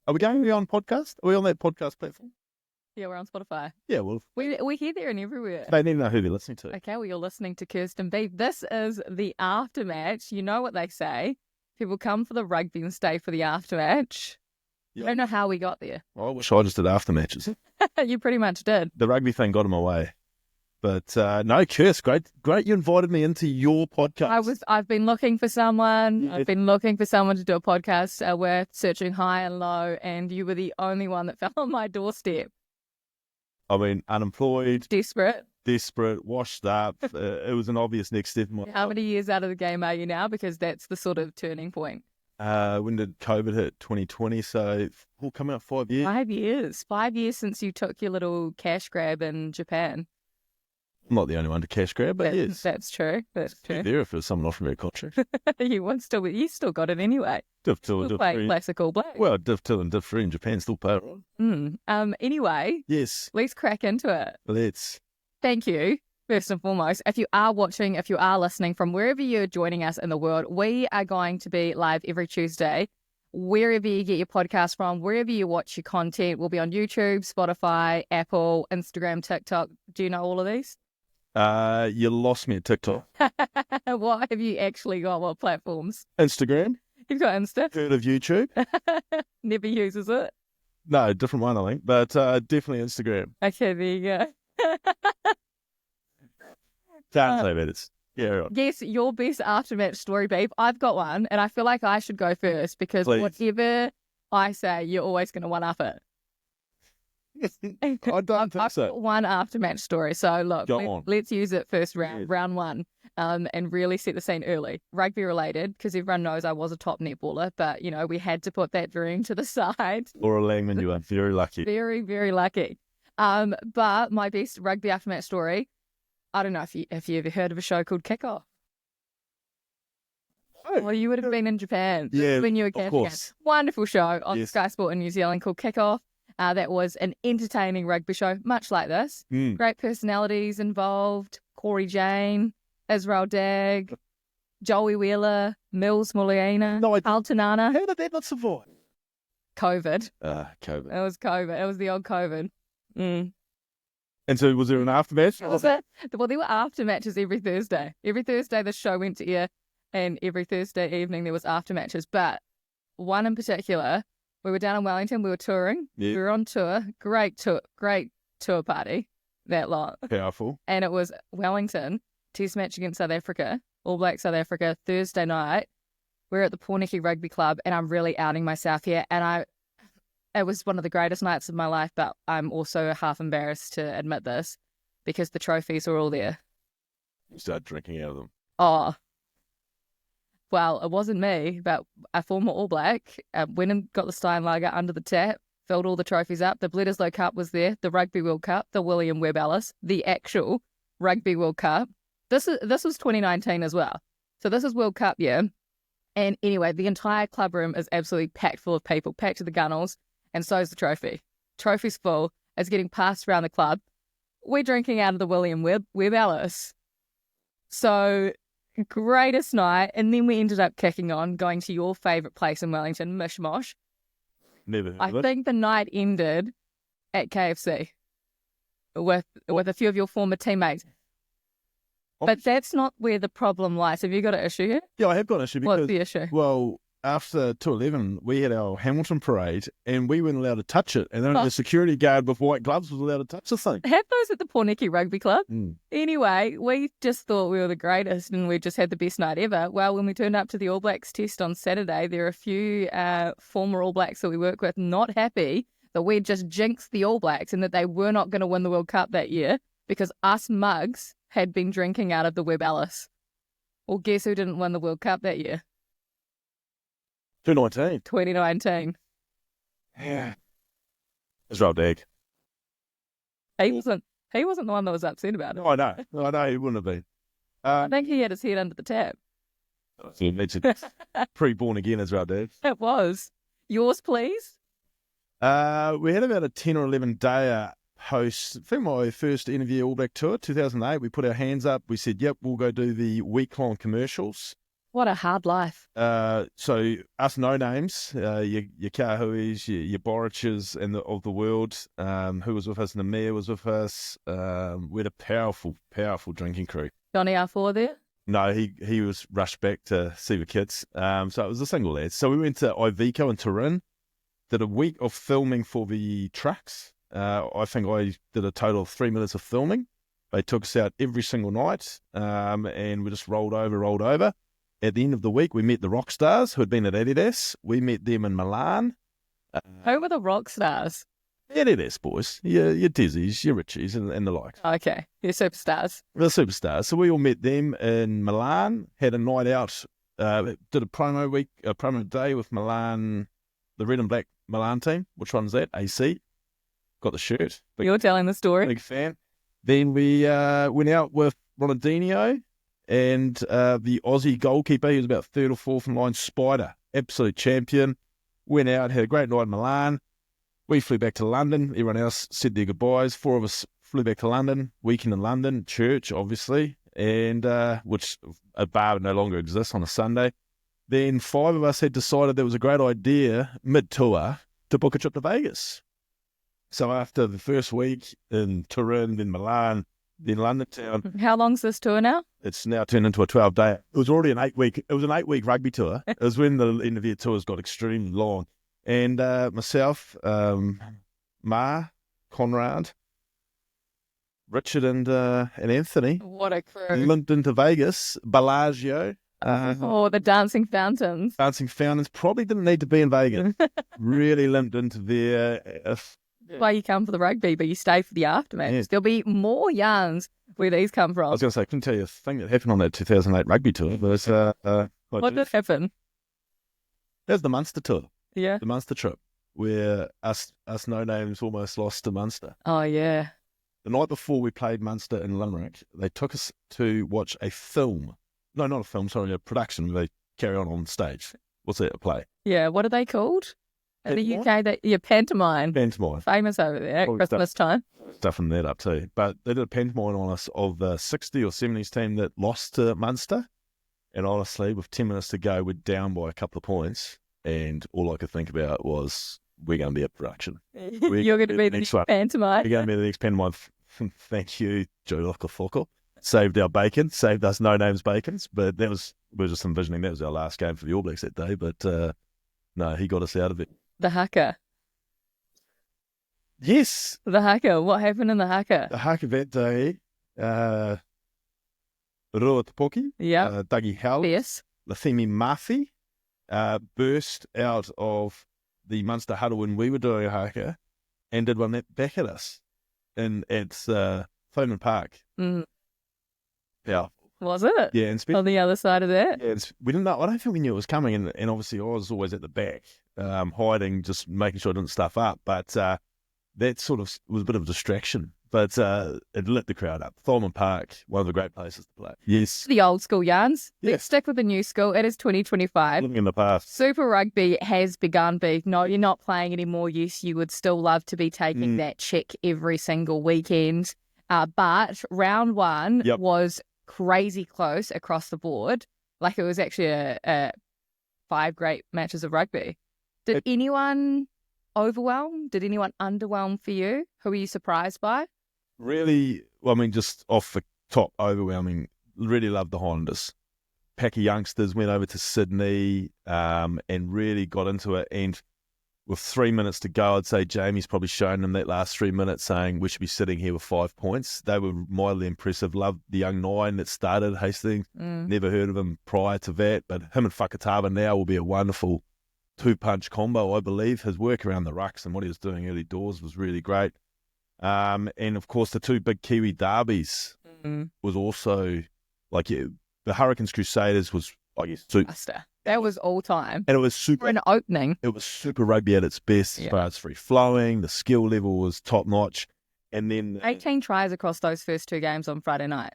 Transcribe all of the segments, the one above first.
Are we going to be on podcast? Are we on that podcast platform? Yeah, we're on Spotify. Yeah, well, We're here, there, and everywhere. they need to know who they're listening to. Okay, well, you're listening to Kirst and Beav. This is the Aftermatch. You know what they say. People come for the rugby and stay for the Aftermatch. Yep. I don't know how we got there. I wish I just did after matches. You pretty much did. The rugby thing got in my way. But no, Kirst, great you invited me into your podcast. I've been looking for someone. Yeah. I've been looking for someone to do a podcast. We're searching high and low, and you were the only one that fell on my doorstep. I mean, unemployed, Desperate. washed up. It was an obvious next step in my How many years out of the game are you now? Because that's the sort of turning point. When did COVID hit? 2020, so we'll come out 5 years. 5 years. 5 years since you took your little cash grab in Japan. I'm not the only one to cash grab, but yes. That's true. That's true. There if it was someone offering me a contract. You still got it anyway. Div 2 and Still Div play 3. classic All Black. Well, Div 2 and Div 3 in Japan still play it on. Anyway, Yes, let's crack into it. let's. Thank you, first and foremost. If you are watching, if you are listening from wherever you're joining us in the world, we are going to be live every Tuesday. Wherever you get your podcast from, wherever you watch your content, we'll be on YouTube, Spotify, Apple, Instagram, TikTok. Do you know all of these? You lost me at TikTok. What have you actually got? What platforms? Instagram, You've got Insta. heard of YouTube? Never uses it. No, different one, I think, but definitely Instagram. Okay, there you go. Can't say that it's, yeah, right. Yes, your best aftermatch story, babe. I've got one, and I feel like I should go first because Please. whatever I say, you're always going to one-up it. I don't think I've so. got one aftermatch story. So look, Go on. let's use it first round, Yes. round one, and really set the scene early. Rugby related, because everyone knows I was a top netballer, but you know we had to put that dream to the side. Laura Langman, you are very lucky. Very, very lucky. But my best rugby aftermatch story, I don't know if you ever heard of a show called Kickoff. Well, you would have been in Japan Yeah, when you were of catching course. it. Wonderful show on Yes. Sky Sport in New Zealand called Kickoff. That was an entertaining rugby show, much like this. Mm. Great personalities involved. Corey Jane, Israel Dagg, Joey Wheeler, Mills Muliaina, No, Carl Tanana. How did that not survive? COVID. COVID. It was COVID. It was the old COVID. Mm. And so was there an aftermatch? Was it? Well, there were after matches every Thursday. Every Thursday the show went to air, and every Thursday evening there was after matches. But one in particular, we were down in Wellington. We were touring. Yeah. We were on tour. Great tour party that lot. Powerful. And it was Wellington, Test match against South Africa, All Black South Africa, Thursday night. We're at the Pornicky Rugby Club, and I'm really outing myself here. And it was one of the greatest nights of my life, but I'm also half embarrassed to admit this because the trophies were all there. You start drinking out of them. Oh, well, it wasn't me, but a former All Black went and got the Steinlager under the tap, filled all the trophies up. The Bledisloe Cup was there, the Rugby World Cup, the William Webb Ellis, the actual Rugby World Cup. This was 2019 as well. So this is World Cup year. And anyway, the entire club room is absolutely packed full of people, packed to the gunnels, and so is the trophy. Trophy's full. It's getting passed around the club. We're drinking out of the William Webb Ellis. So greatest night. And then we ended up kicking on, going to your favourite place in Wellington, Mishmosh. Never heard I of it. think the night ended at KFC with a few of your former teammates. Oh. But that's not where the problem lies. Have you got an issue here? Yeah, I have got an issue because, What's the issue? well, after 211, we had our Hamilton parade and we weren't allowed to touch it. And then Oh. the security guard with white gloves was allowed to touch the thing. Have those at the Pornicky Rugby Club. Mm. Anyway, we just thought we were the greatest and we just had the best night ever. Well, when we turned up to the All Blacks test on Saturday, there are a few former All Blacks that we work with not happy that we just jinxed the All Blacks and that they were not going to win the World Cup that year because us mugs had been drinking out of the Webb Ellis. Well, guess who didn't win the World Cup that year? 219. 2019. Yeah. Israel Dagg. He wasn't the one that was upset about it. No, I know. He wouldn't have been. I think he had his head under the tap. He needs a pre-born again Israel Dagg. It was. Yours, please? We had about a 10 or 11 day post, I think my first interview All Black tour, 2008. We put our hands up. We said, yep, we'll go do the week-long commercials. What a hard life. So us no names, your Kahuis, your Boriches of the world, who was with us, Namir was with us. We had a powerful drinking crew. Johnny R4 there? No, he was rushed back to see the kids. So it was a single lad. So we went to Iveco in Turin, did a week of filming for the trucks. I think I did a total of 3 minutes of filming. They took us out every single night, and we just rolled over. At the end of the week, we met the rock stars who had been at Adidas. We met them in Milan. Who were the rock stars? Adidas boys, your Dizzies, your Richies, and the like. Okay, your superstars. The superstars. So we all met them in Milan, had a night out, did a promo day with Milan, the red and black Milan team. Which one's that? AC. Got the shirt. You're telling the story. Big fan. Then we went out with Ronaldinho and the Aussie goalkeeper. He was about third or fourth in line. Spider, absolute champion. Went out, had a great night in Milan. We flew back to London. Everyone else said their goodbyes. 4 of us flew back to London. Weekend in London, church, obviously, and which a bar no longer exists on a Sunday. Then 5 of us had decided there was a great idea mid-tour to book a trip to Vegas. So after the first week in Turin, then Milan, then London town. How long's this tour now? It's now turned into a 12-day. It was already an 8-week. It was an 8-week rugby tour. It was when the end of year tours got extremely long. And myself, Ma, Conrad, Richard, and Anthony. What a crew. Limped into Vegas. Bellagio. The dancing fountains. Dancing fountains. Probably didn't need to be in Vegas. Really limped into there. That's why you come for the rugby, but you stay for the aftermatch. Yeah. There'll be more yarns where these come from. I was going to say, I couldn't tell you a thing that happened on that 2008 rugby tour. But it's, what did happen? That was the Munster tour. Yeah. The Munster trip, where us no-names almost lost to Munster. Oh, yeah. The night before we played Munster in Limerick, they took us to watch a film. No, not a film, sorry, a production where they carry on stage. What's that, a play? Yeah, what are they called? In the UK, pantomime. Pantomime. Famous over there at Christmas time. Stuffing that up too. But they did a pantomime on us of the 60 or 70s team that lost to Munster. And honestly, with 10 minutes to go, we're down by a couple of points. And all I could think about was, we're going to be a production. You're going to be the next pantomime. We're going to be the next pantomime. Thank you, Joe Lokafoko. Saved our bacon, saved us no-names bacons. But we were just envisioning that was our last game for the All Blacks that day. But no, he got us out of it. The haka. Yes. The haka. What happened in the haka? The haka that day, Rua Tapoki, Dougie Howell, Yes. Lafemi Mafi, burst out of the Munster huddle when we were doing a haka and did one back at us at Thomond Park. Mm. Yeah. Was it? Yeah. And on the other side of that? Yeah, we didn't know. I don't think we knew it was coming. And obviously I was always at the back, hiding, just making sure I didn't stuff up. But that sort of was a bit of a distraction. But it lit the crowd up. Thomond Park, one of the great places to play. Yes. The old school yarns. Yeah. Let's stick with the new school. It is 2025. Living in the past. Super Rugby has begun, Beav. No, you're not playing anymore. Yes, you would still love to be taking that check every single weekend. But round 1 was crazy close across the board. Like, it was actually a 5 great matches of rugby. Did anyone overwhelm? Did anyone underwhelm for you? Who were you surprised by? Really, well, I mean, just off the top, overwhelming. Really loved the Highlanders. Pack of youngsters went over to Sydney and really got into it. And with 3 minutes to go, I'd say Jamie's probably shown them that last 3 minutes saying we should be sitting here with 5 points. They were mildly impressive. Loved the young 9 that started Hastings. Never heard of him prior to that. But him and Whakatava now will be a wonderful 2-punch combo, I believe. His work around the rucks and what he was doing early doors was really great. And of course, the 2 big Kiwi derbies was also like the Hurricanes Crusaders was, I guess, super. That was all time. And it was super. For an opening. It was super rugby at its best as far as free flowing. The skill level was top notch. And then 18 tries across those first 2 games on Friday night.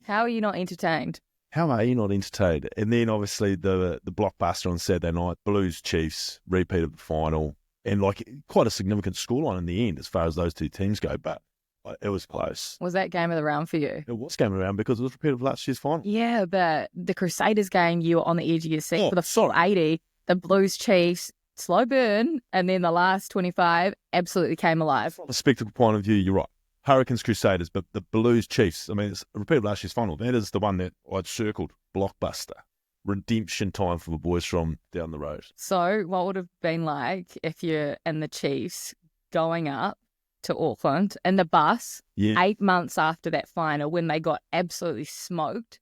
How are you not entertained? How are you not entertained? And then obviously the blockbuster on Saturday night, Blues Chiefs, repeat of the final. And like quite a significant scoreline in the end as far as those 2 teams go. But It was close. Was that game of the round for you? It was game around because it was repeated of last year's final. Yeah, but the Crusaders game, you were on the edge of your seat for the full 80. The Blues Chiefs, slow burn, and then the last 25 absolutely came alive. From a spectacle point of view, you're right. Hurricanes, Crusaders, but the Blues Chiefs, I mean, it's a repeat of last year's final. That is the one that I'd circled. Blockbuster. Redemption time for the boys from down the road. So what would have been like if you're in the Chiefs going up to Auckland in the bus 8 months after that final when they got absolutely smoked?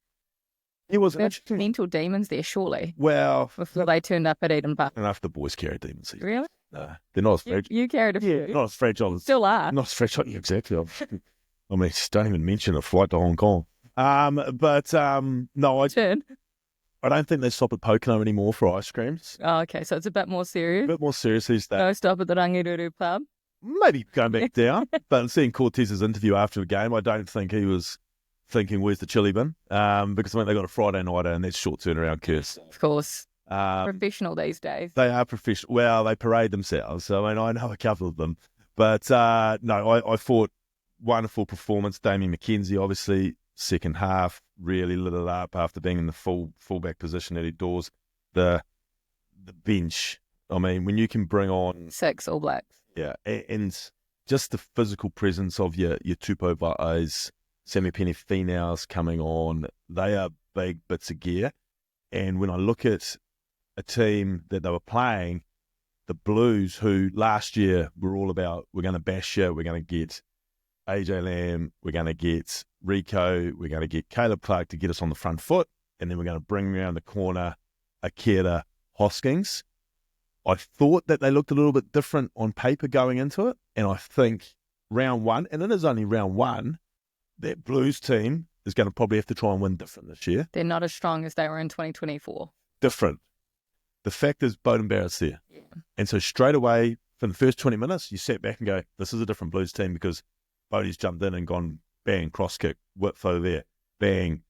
It was mental demons there, surely. Well, before they turned up at Eden Park. Enough the boys carry demons. Really? No, they're not as fragile. You carried a few. Not as fragile. Still are. Not as fragile. Exactly. I mean, don't even mention a flight to Hong Kong. No, I don't think they stop at Pocono anymore for ice creams. Oh, okay. So it's a bit more serious. A bit more serious these days. No stop at the Rangiruru pub. Maybe going back down. But seeing Cortez's interview after the game, I don't think he was thinking, where's the chili bin? Because I mean, they got a Friday nighter and that's short turnaround, Kirst. Of course. Professional these days. They are professional. Well, they parade themselves. So, I mean, I know a couple of them. But no, I thought wonderful performance. Damien McKenzie, obviously, second half, really lit it up after being in the fullback position early doors. The bench, I mean, when you can bring on 6 All Blacks. Yeah, and just the physical presence of your Tupou Va'ais, Sammy Penny-Finau's coming on, they are big bits of gear. And when I look at a team that they were playing, the Blues, who last year were all about, we're going to bash you, we're going to get AJ Lamb, we're going to get Rico, we're going to get Caleb Clark to get us on the front foot, and then we're going to bring around the corner Akira Hoskins. I thought that they looked a little bit different on paper going into it, and I think round one, and it is only round one, that Blues team is going to probably have to try and win different this year. They're not as strong as they were in 2024. Different. The fact is Beauden Barrett's there. Yeah. And so straight away, from the first 20 minutes, you sat back and go, this is a different Blues team because Bodie's jumped in and gone, bang, cross kick, whip throw there, bang,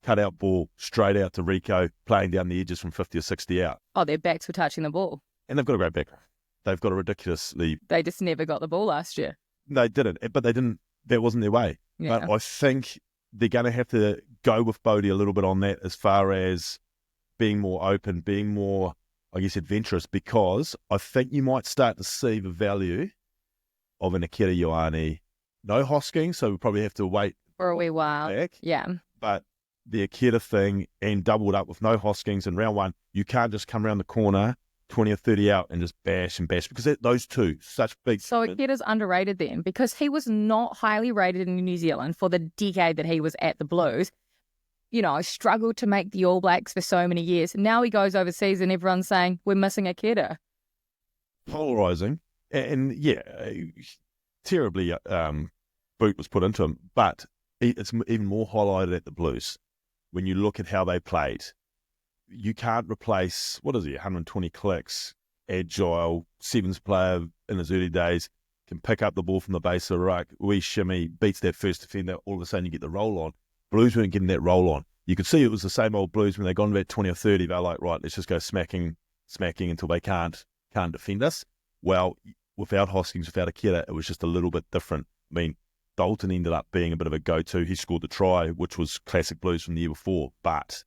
cut out ball, straight out to Rico, playing down the edges from 50 or 60 out. Oh, their backs were touching the ball. And they've got a great back. They've got a ridiculously... They just never got the ball last year. They didn't, but they didn't, that wasn't their way. Yeah. But I think they're going to have to go with Bodie a little bit on that as far as being more open, being more, I guess, adventurous, because I think you might start to see the value of an Akira Ioane. No Hoskins, so we'll probably have to wait for a wee while. Back. Yeah. But the Akira thing and doubled up with no Hoskins in round one, you can't just come around the corner 20 or 30 out and just bash because those two, such big... So Akira's underrated then because he was not highly rated in New Zealand for the decade that he was at the Blues. You know, struggled to make the All Blacks for so many years. Now he goes overseas and everyone's saying, we're missing Akira. Polarising. And yeah, terribly boot was put into him, but it's even more highlighted at the Blues. When you look at how they played, you can't replace, 120 clicks, agile, sevens player in his early days, can pick up the ball from the base of the ruck, wee shimmy, beats that first defender, all of a sudden you get the roll on. Blues weren't getting that roll on. You could see it was the same old Blues when they gone about 20 or 30, they're like, right, let's just go smacking until they can't defend us. Well, without Hoskins, without Akira, it was just a little bit different. I mean, Dalton ended up being a bit of a go-to. He scored the try, which was classic Blues from the year before, but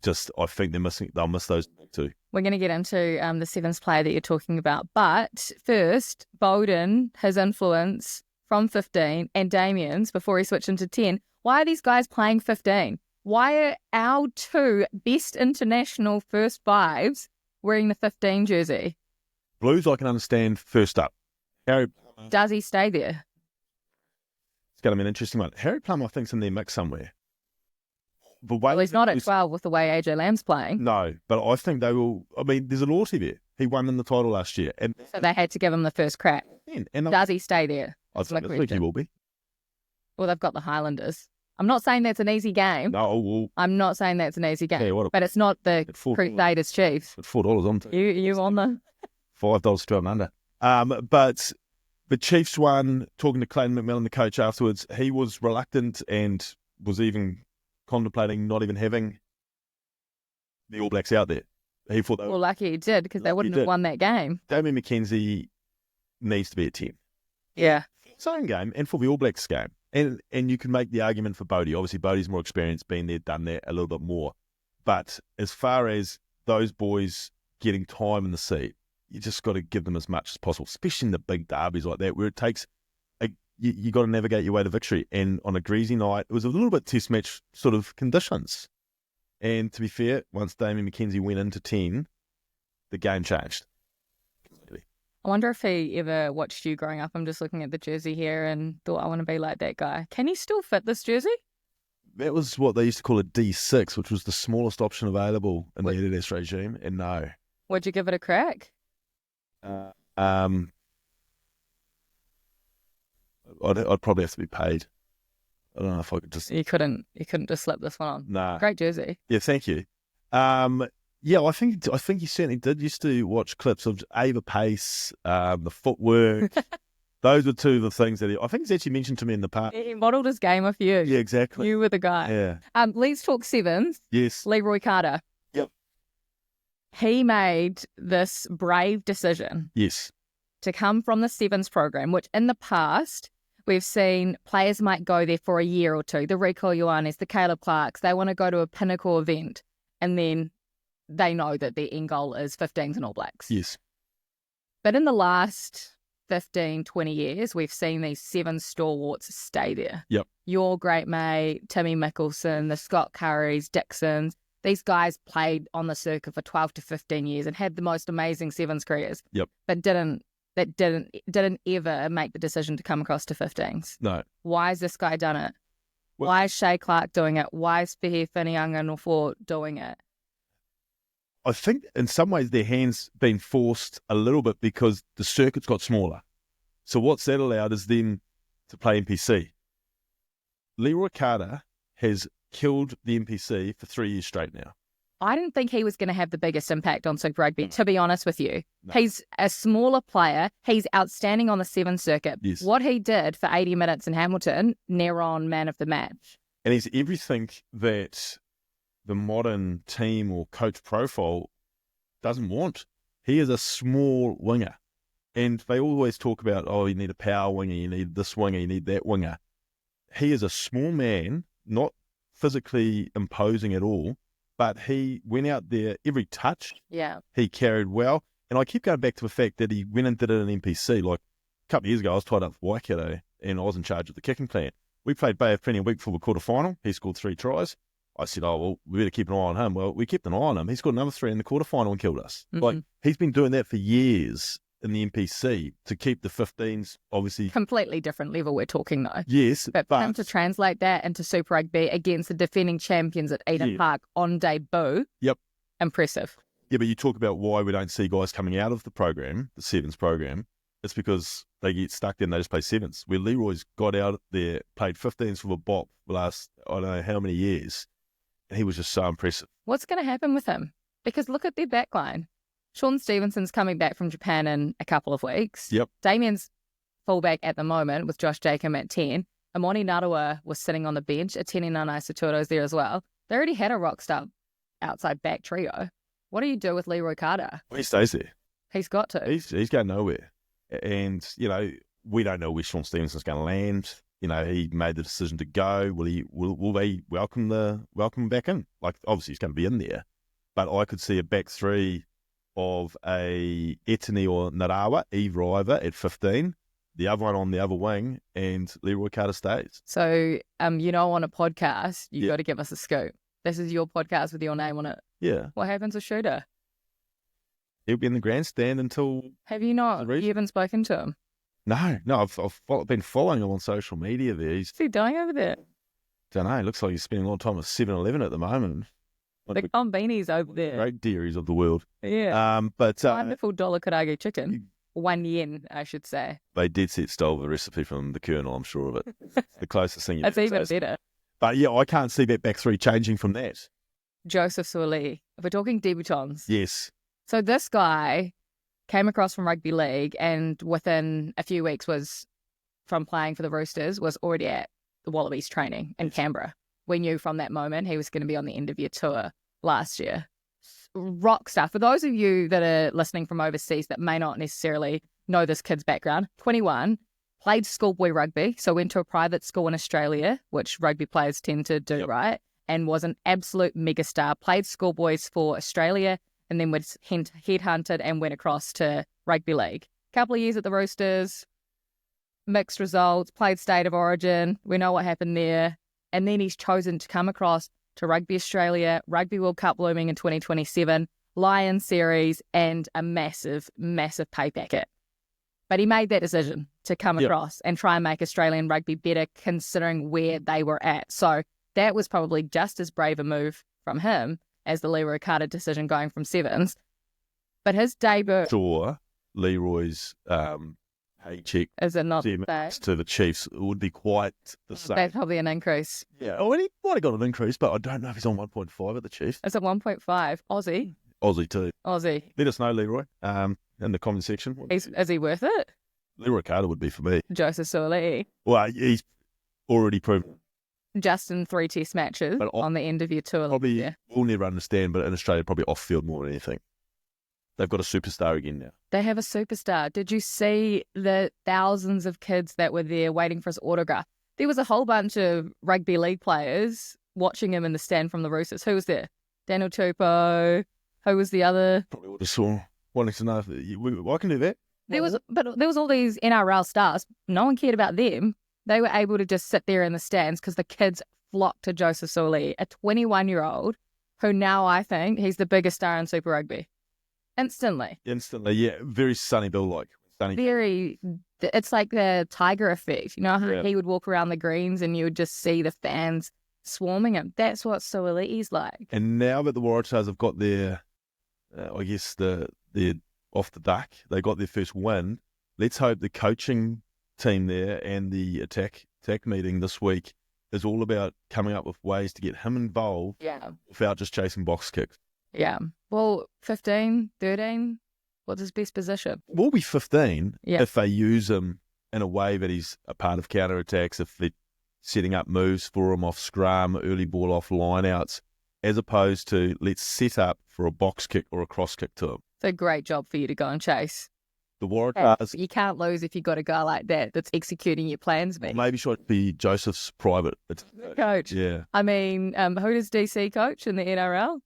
just I think they'll miss those too. We're going to get into the sevens player that you're talking about, but first, Beauden, his influence from 15 and Damien's before he switched into 10. Why are these guys playing 15? Why are our two best international first fives wearing the 15 jersey? Blues, I can understand first up. Harry Plummer. Does he stay there? It's going to be an interesting one. Harry Plummer, I think, is in their mix somewhere. Well, he's not at 12 with the way AJ Lamb's playing. No, but I think they will. I mean, there's a loyalty there. He won them the title last year. And so they had to give him the first crack. And does he stay there? I think he will be. Well, they've got the Highlanders. I'm not saying that's an easy game. No, well, I'm not saying that's an easy game. But it's not the Crusaders Chiefs. At $4 on to you on the $5 to under. But the Chiefs won. Talking to Clayton McMillan, the coach, afterwards, he was reluctant and was even contemplating not even having the All Blacks out there. He thought they were, lucky he did because they wouldn't have won that game. Damien McKenzie needs to be a 10. Yeah. Australian game and for the All Blacks game. And you can make the argument for Bodie. Obviously, Bodie's more experienced, been there, done that a little bit more. But as far as those boys getting time in the seat, you just got to give them as much as possible, especially in the big derbies like that, where it takes you got to navigate your way to victory. And on a greasy night, it was a little bit test match sort of conditions. And to be fair, once Damien McKenzie went into 10, the game changed. I wonder if he ever watched you growing up. I'm just looking at the jersey here and thought, I want to be like that guy. Can he still fit this jersey? That was what they used to call a D6, which was the smallest option available in the Adidas regime. And no. Would you give it a crack? I'd probably have to be paid. I don't know if I could just... You couldn't just slip this one on. Nah. Great jersey. Yeah, thank you. Yeah, I think he certainly did. Used to watch clips of the pace, the footwork. Those were two of the things that I think he's actually mentioned to me in the past. He modelled his game off you. Yeah, exactly. You were the guy. Yeah. Let's talk sevens. Yes. Leroy Carter. Yep. He made this brave decision. Yes. To come from the sevens program, which in the past we've seen players might go there for a year or two. The Rico Ioanes, the Caleb Clarks, they want to go to a pinnacle event and then they know that their end goal is 15s and All Blacks. Yes. But in the last 15, 20 years, we've seen these seven stalwarts stay there. Yep. Your great mate, Timmy Mickelson, the Scott Currys, Dixons, these guys played on the circuit for 12 to 15 years and had the most amazing sevens careers. Yep. But didn't ever make the decision to come across to 15s. No. Why has this guy done it? Well, why is Shea Clark doing it? Why is Fehe Whineanganofo doing it? I think in some ways their hands been forced a little bit because the circuit's got smaller. So what's that allowed is them to play NPC. Leroy Carter has killed the NPC for 3 years straight now. I didn't think he was going to have the biggest impact on Super Rugby, to be honest with you. No. He's a smaller player. He's outstanding on the seven circuit. Yes. What he did for 80 minutes in Hamilton, near on man of the match. And he's everything that the modern team or coach profile doesn't want. He is a small winger. And they always talk about, oh, you need a power winger, you need this winger, you need that winger. He is a small man, not physically imposing at all, but he went out there, every touch, he carried well. And I keep going back to the fact that he went and did it in NPC. Like a couple of years ago, I was tied up for Waikato and I was in charge of the kicking plan. We played Beav plenty a week for the quarterfinal. He scored 3 tries. I said, oh, well, we better keep an eye on him. Well, we kept an eye on him. He scored another 3 in the quarterfinal and killed us. Mm-hmm. Like, he's been doing that for years in the NPC to keep the 15s, obviously. Completely different level we're talking, though. Yes, but for him to translate that into Super Rugby against the defending champions at Eden Park on debut, impressive. Yeah, but you talk about why we don't see guys coming out of the program, the sevens program. It's because they get stuck there and they just play sevens. Where Leroy's got out there, played 15s for the bop the last, I don't know how many years, and he was just so impressive. What's going to happen with him? Because look at their backline. Sean Stevenson's coming back from Japan in a couple of weeks. Yep. Damien's fullback at the moment with Josh Jacob at 10. Amoni Narua was sitting on the bench. Atene Nanai Saturo's there as well. They already had a rock star outside back trio. What do you do with Leroy Carter? Well, he stays there. He's got to. He's going nowhere. And, you know, we don't know where Sean Stevenson's going to land. You know, he made the decision to go. Will they welcome him back in? Like, obviously he's going to be in there. But I could see a back three of a Etani or Narawa, Eve River at 15, the other one on the other wing, and Leroy Carter stays. So, you know, on a podcast, you got to give us a scoop. This is your podcast with your name on it. Yeah. What happens with Shooter? He'll be in the grandstand until... Have you not? You haven't spoken to him? No, I've been following him on social media there. What's he doing over there? Don't know, it looks like he's spending a lot of time at 7-Eleven at the moment. Like the Combini's over there. Great dairies of the world. Yeah. But wonderful dollar karaage chicken. 1 yen, I should say. They did stole the recipe from the Colonel, I'm sure of it. The closest thing. That's even better. But yeah, I can't see that back three changing from that. Joseph Sua'ali'i. If we're talking debutants. Yes. So this guy came across from Rugby League and within a few weeks was, from playing for the Roosters, was already at the Wallabies training in Canberra. We knew from that moment he was going to be on the end of year tour last year. Rock star. For those of you that are listening from overseas that may not necessarily know this kid's background, 21, played schoolboy rugby, so went to a private school in Australia, which rugby players tend to do, right? And was an absolute megastar. Played schoolboys for Australia and then was headhunted and went across to rugby league. Couple of years at the Roosters, mixed results, played State of Origin. We know what happened there. And then he's chosen to come across to Rugby Australia, Rugby World Cup looming in 2027, Lion Series, and a massive, massive pay packet. But he made that decision to come across and try and make Australian rugby better considering where they were at. So that was probably just as brave a move from him as the Leroy Carter decision going from Sevens. But his debut... Sure, Leroy's paycheck is it not to the Chiefs would be quite the same. That's probably an increase. Yeah, well, he might have got an increase, but I don't know if he's on 1.5 at the Chiefs. Is it 1.5? Aussie? Aussie too. Aussie. Let us know, Leroy, in the comment section. Is he worth it? Leroy Carter would be for me. Joseph Sua'ali'i. Well, he's already proven. Just in 3 test matches on the end of your tour. Probably we'll never understand, but in Australia, probably off-field more than anything. They've got a superstar again now. They have a superstar. Did you see the thousands of kids that were there waiting for his autograph? There was a whole bunch of rugby league players watching him in the stand from the Roosters. Who was there? Daniel Tupou. Who was the other? Probably would have saw. Wanting to know if I can do that. There was all these NRL stars. No one cared about them. They were able to just sit there in the stands because the kids flocked to Joseph Sua'ali'i, a 21-year-old who now I think he's the biggest star in Super Rugby. Instantly, yeah. Very Sonny Bill-like. It's like the Tiger effect. You know how he would walk around the greens and you would just see the fans swarming him. That's what Sua'ali'i's like. And now that the Waratahs have got their, I guess, they're off the duck, they got their first win. Let's hope the coaching team there and the attack meeting this week is all about coming up with ways to get him involved without just chasing box kicks. Yeah. Well, 15, 13, what's his best position? Will be 15 if they use him in a way that he's a part of counter-attacks, if they're setting up moves for him off scrum, early ball off line-outs, as opposed to let's set up for a box kick or a cross kick to him. It's a great job for you to go and chase. The Waratahs... You can't lose if you've got a guy like that that's executing your plans, mate. Maybe should be Joseph's private coach. Yeah. I mean, who does DC coach in the NRL?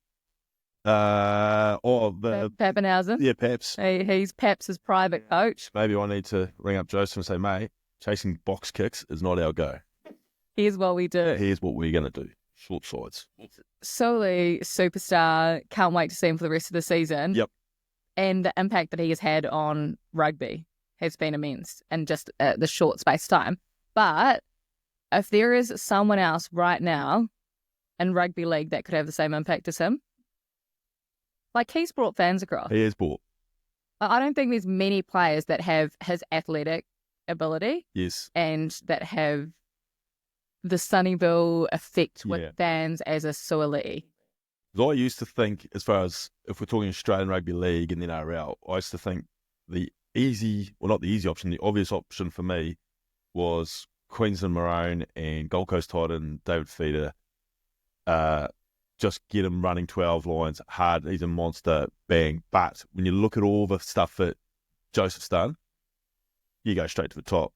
Pappenhausen. Yeah, Paps. He's Paps' private coach. Maybe I need to ring up Joseph and say, mate, chasing box kicks is not our go. Here's what we do. Here's what we're going to do. Short sides. Solely superstar. Can't wait to see him for the rest of the season. Yep. And the impact that he has had on rugby has been immense in just the short space of time. But if there is someone else right now in rugby league that could have the same impact as him, like he's brought fans across. He has brought. I don't think there's many players that have his athletic ability. Yes. And that have the Sonny Bill effect with fans as a Sua'ali'i. I used to think, as far as if we're talking Australian Rugby League and the NRL, I used to think the obvious option for me was Queensland Maroon and Gold Coast Titan, David Feeder. Just get him running 12 lines hard. He's a monster, bang. But when you look at all the stuff that Joseph's done, you go straight to the top.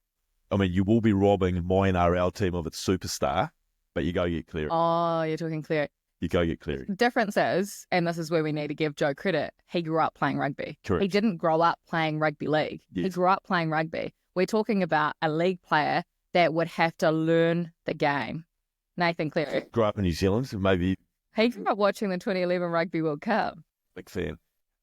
I mean, you will be robbing my NRL team of its superstar, but you go get Cleary. Oh, you're talking Cleary. You go get Cleary. Difference is, and this is where we need to give Joe credit, he grew up playing rugby. Correct. He didn't grow up playing rugby league. Yes. He grew up playing rugby. We're talking about a league player that would have to learn the game. Nathan Cleary. Grew up in New Zealand, so maybe... He grew up watching the 2011 Rugby World Cup. Big fan.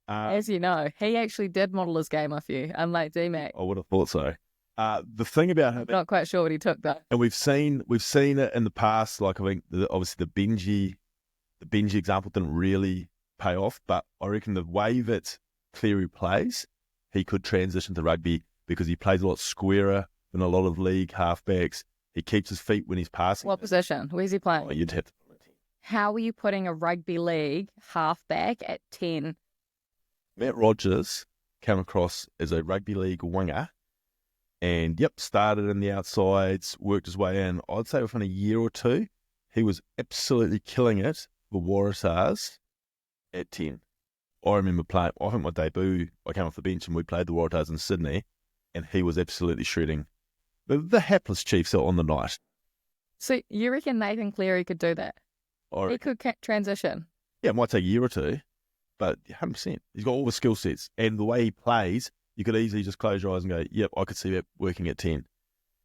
As you know, he actually did model his game off you, unlike D-Mac. I would have thought so. The thing about him... Not quite sure what he took, though. And we've seen it in the past, like I think, obviously the Benji example didn't really pay off, but I reckon the way that Cleary plays, he could transition to rugby because he plays a lot squarer than a lot of league halfbacks. He keeps his feet when he's passing. What position? Where's he playing? Oh, you'd have to... How are you putting a rugby league halfback at 10? Matt Rogers came across as a rugby league winger and, started in the outsides, worked his way in. I'd say within a year or two, he was absolutely killing it for Waratahs at 10. I remember playing, I think my debut, I came off the bench and we played the Waratahs in Sydney and he was absolutely shredding The hapless Chiefs are on the night. So you reckon Nathan Cleary could do that? He could transition. Yeah, it might take a year or two, but 100%. He's got all the skill sets. And the way he plays, you could easily just close your eyes and go, yep, I could see that working at 10.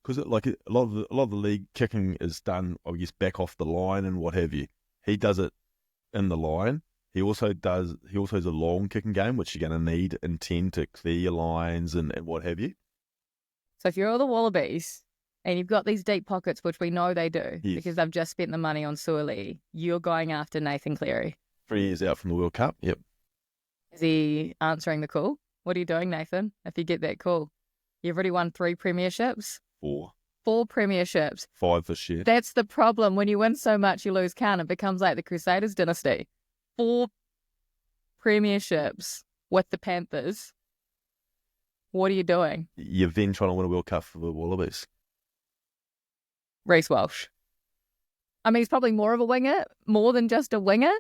Because a lot of the league kicking is done, I guess, back off the line and what have you. He does it in the line. He also has a long kicking game, which you're going to need in 10 to clear your lines and what have you. So if you're all the Wallabies and you've got these deep pockets, which we know they do, yes, because they've just spent the money on Sua'ali'i, you're going after Nathan Cleary. 3 years out from the World Cup, yep. Is he answering the call? What are you doing, Nathan, if you get that call? You've already won 3 premierships? 4. 4 premierships. 5 this year. That's the problem. When you win so much, you lose count. It becomes like the Crusaders dynasty. 4 premierships with the Panthers. What are you doing? You're then trying to win a World Cup for the Wallabies. Reece Walsh. I mean, he's probably more of a winger, more than just a winger.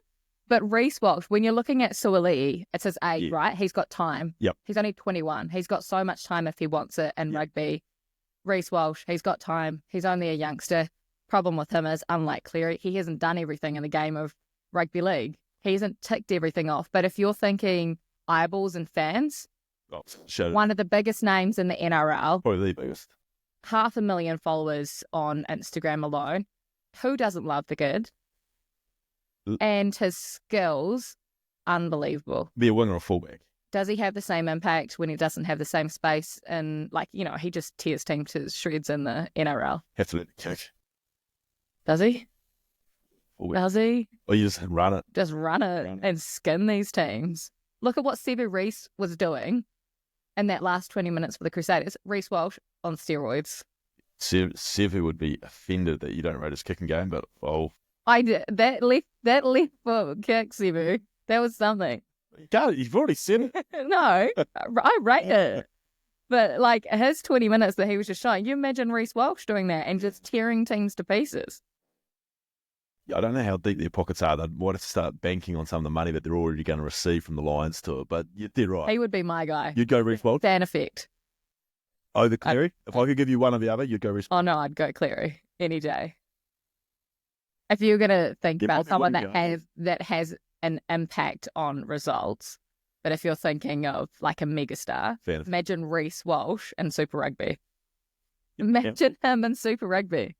But Reece Walsh, when you're looking at Sua'ali'i, it's his age, right? He's got time. Yep. He's only 21. He's got so much time if he wants it in rugby. Reece Walsh, he's got time. He's only a youngster. Problem with him is, unlike Cleary, he hasn't done everything in the game of rugby league. He hasn't ticked everything off. But if you're thinking eyeballs and fans, one of the biggest names in the NRL, probably the biggest, 500,000 followers on Instagram alone. Who doesn't love the kid? And his skills, unbelievable. Be a winger or fullback. Does he have the same impact when he doesn't have the same space? And he just tears teams to shreds in the NRL. Have to let it kick. Does he? Fullback. Does he? Or you just run it. Just run it and skin these teams. Look at what Sevu Reece was doing in that last 20 minutes for the Crusaders. Reece Walsh on steroids. Sevu would be offended that you don't rate his kicking game, but I did. That left foot kick, Sevu. That was something. You've already said it. No, I rate it. But his 20 minutes that he was just showing, you imagine Reece Walsh doing that and just tearing teams to pieces. I don't know how deep their pockets are. They might have to start banking on some of the money that they're already going to receive from the Lions tour. But they're right. He would be my guy. You'd go Reece Walsh? Fan effect. Over Cleary? If I could give you one or the other, you'd go Reece Walsh? Oh, no, I'd go Cleary any day. If you're going to think about someone that has an impact on results, but if you're thinking of a megastar, imagine Reece Walsh in Super Rugby. Imagine him in Super Rugby.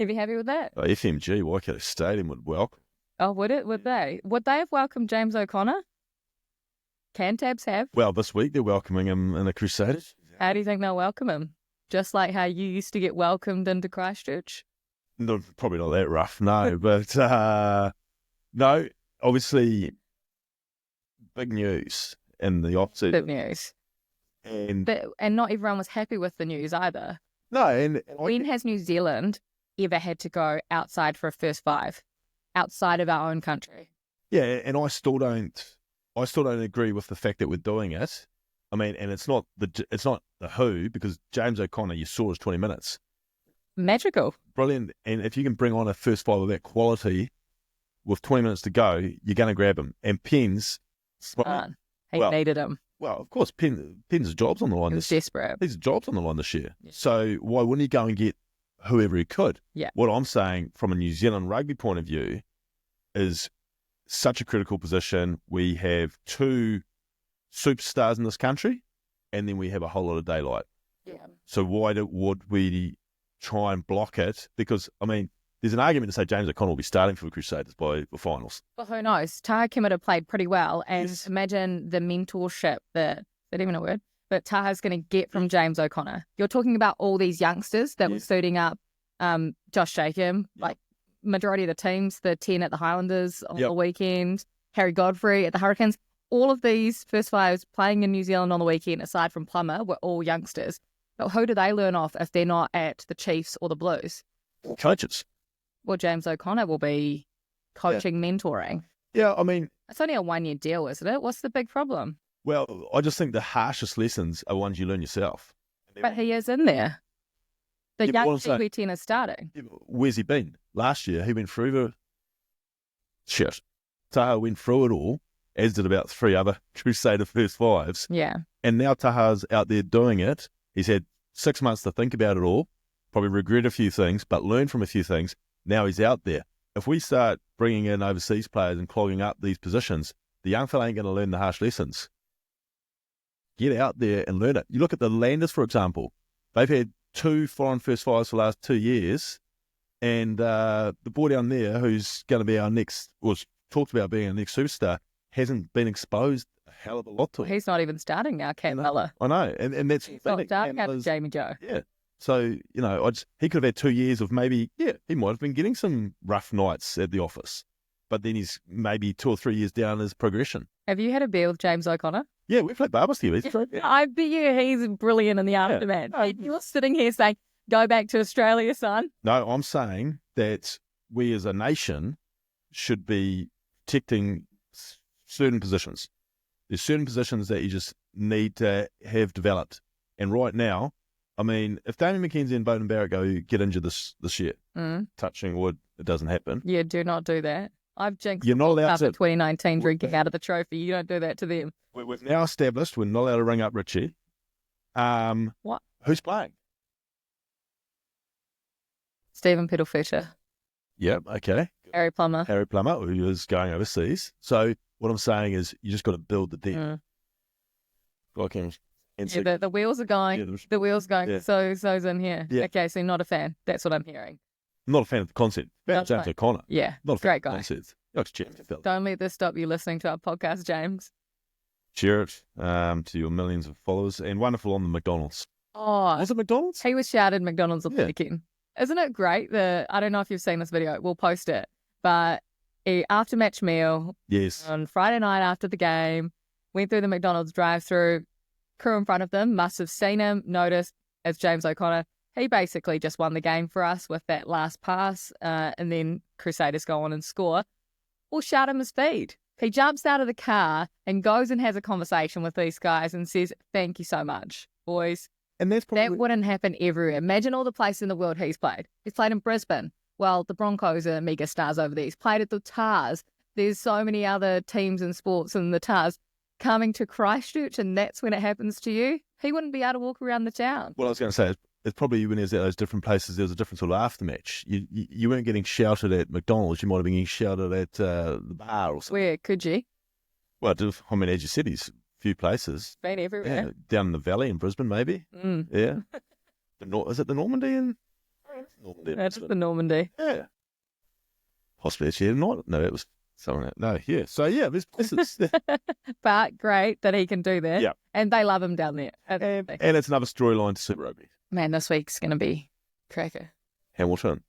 Are you happy with that? FMG, Waikato Stadium would welcome. Oh, would it? Would they? Would they have welcomed James O'Connor? Cantabs have? Well, this week they're welcoming him in the Crusaders. How do you think they'll welcome him? Just like how you used to get welcomed into Christchurch? No, probably not that rough, no. But, no, obviously, big news in the off-season. Big news. And not everyone was happy with the news either. No, and when has New Zealand ever had to go outside for a first 5, outside of our own country? Yeah, and I still don't agree with the fact that we're doing it. I mean, and it's not the who, because James O'Connor, you saw his 20 minutes. Magical. Brilliant. And if you can bring on a first 5 of that quality with 20 minutes to go, you're going to grab him. And Penn's needed him. Well, of course, Penn's job's on the line. He was desperate. His job's on the line this year. Yeah. So why wouldn't he go and get whoever he could? Yeah. What I'm saying from a New Zealand rugby point of view is such a critical position. We have 2 superstars in this country, and then we have a whole lot of daylight. Yeah. So why would we try and block it? Because, I mean, there's an argument to say James O'Connor will be starting for the Crusaders by the finals. Well, who knows? Taha Kimura played pretty well, and imagine the mentorship that, is that even a word? But Taha's going to get from James O'Connor. You're talking about all these youngsters that were suiting up Josh Jacob, majority of the teams, the 10 at the Highlanders on the weekend, Harry Godfrey at the Hurricanes. All of these first 5s playing in New Zealand on the weekend, aside from Plummer, were all youngsters. But who do they learn off if they're not at the Chiefs or the Blues? Coaches. Well, James O'Connor will be coaching, mentoring. Yeah, I mean... It's only a 1-year deal, isn't it? What's the big problem? Well, I just think the harshest lessons are ones you learn yourself. But he is in there. The young Kiwi-10 is starting. Yeah, where's he been? Last year, he went through the shit. Taha went through it all, as did about 3 other Crusader first 5s. Yeah. And now Taha's out there doing it. He's had 6 months to think about it all, probably regret a few things, but learn from a few things. Now he's out there. If we start bringing in overseas players and clogging up these positions, the young fella ain't going to learn the harsh lessons. Get out there and learn it. You look at the Landers, for example. They've had 2 foreign first fives for the last 2 years, and the boy down there who's going to be our next, was talked about being our next superstar, hasn't been exposed a hell of a lot to it. He's not even starting now, Cam Miller. I know, and that's He's not starting out with Jamie Joe. Yeah. So, he could have had 2 years of maybe, he might have been getting some rough nights at the office, but then he's maybe 2 or 3 years down his progression. Have you had a beer with James O'Connor? Yeah, we played barbers together. I bet you he's brilliant in the aftermath. You're sitting here saying, go back to Australia, son. No, I'm saying that we as a nation should be protecting certain positions. There's certain positions that you just need to have developed. And right now, I mean, if Damien McKenzie and Bowden Barrett get injured this year, touching wood, it doesn't happen. Yeah, do not do that. I've jinxed You're not allowed to. 2019 drinking out of the trophy. You don't do that to them. We've now established we're not allowed to ring up Richie. What? Who's playing? Stephen Peddle-Fisher. Yep, okay. Harry Plummer, who is going overseas. So what I'm saying is you just got to build the depth. The wheels are going. Yeah, the wheels going. Yeah. So's in here. Yeah. Okay, so you're not a fan. That's what I'm hearing. I'm not a fan of the concept. About James O'Connor. Yeah, Not a fan great of the guy. concept. That's champion fella. Don't let this stop you listening to our podcast, James. Share it to your millions of followers. And wonderful on the McDonald's. Oh, Was it McDonald's? he was shouted McDonald's on the weekend. Isn't it great? I don't know if you've seen this video. We'll post it. But a after-match meal Yes. on Friday night after the game, went through the McDonald's drive-through. Crew in front of them must have seen him, noticed as James O'Connor. He basically just won the game for us with that last pass, and then Crusaders go on and score. We'll shout him his feed. He jumps out of the car and goes and has a conversation with these guys and says, "Thank you so much, boys." And that's probably... That wouldn't happen everywhere. Imagine all the places in the world he's played. He's played in Brisbane. Well, the Broncos are mega stars over there. He's played at the Tars. There's so many other teams and sports in the Tars coming to Christchurch, and that's when it happens to you. He wouldn't be able to walk around the town. Well, I was going to say, it's probably when he was at those different places, there was a different sort of aftermatch. You weren't getting shouted at McDonald's. You might have been getting shouted at the bar or something. Where could you? Well, I mean, as you said, he's a few places. Been everywhere. Yeah, down in the valley in Brisbane, maybe. Yeah. Is it the Normandy? That's the Normandy. Yeah. Possibly actually not. No, it was someone else. No, yeah. So, yeah, this is... But great that he can do that. Yeah. And they love him down there. And it's another storyline to Super Rugby. Man, this week's going to be cracker. Hamilton.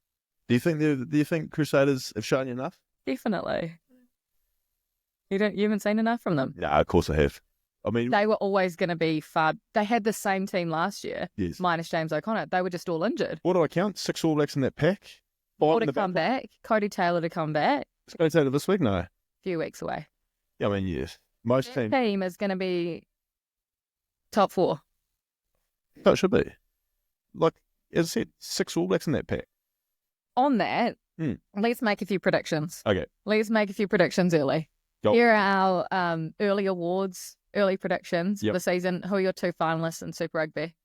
Do you think Crusaders have shown you enough? Definitely. You haven't seen enough from them? No, of course I have. I mean, they were always going to be far. They had the same team last year, yes, minus James O'Connor. They were just all injured. What do I count? 6 All Blacks in that pack? 4 to come back. Cody Taylor to come back. Is Cody Taylor this week? No. A few weeks away. Yeah, I mean, yes. Most teams. Team is going to be top 4. No, it should be. Like, as I said, 6 All Blacks in that pack. On that, let's make a few predictions. Okay. Let's make a few predictions early. Go. Here are our early awards, early predictions for the season. Who are your 2 finalists in Super Rugby?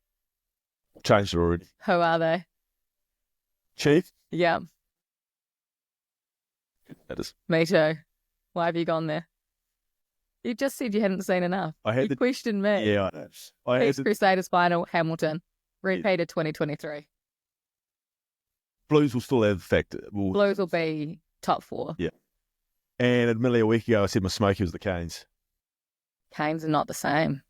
Changed it already. Who are they? Chief? Yeah. That is. Me too. Why have you gone there? You just said you hadn't seen enough. You questioned me. Yeah, I know. Crusaders final, Hamilton. Repeated 2023. Blues will still have factor. Blues will be top 4. Yeah. And admittedly, a week ago, I said my smoky was the Canes. Canes are not the same.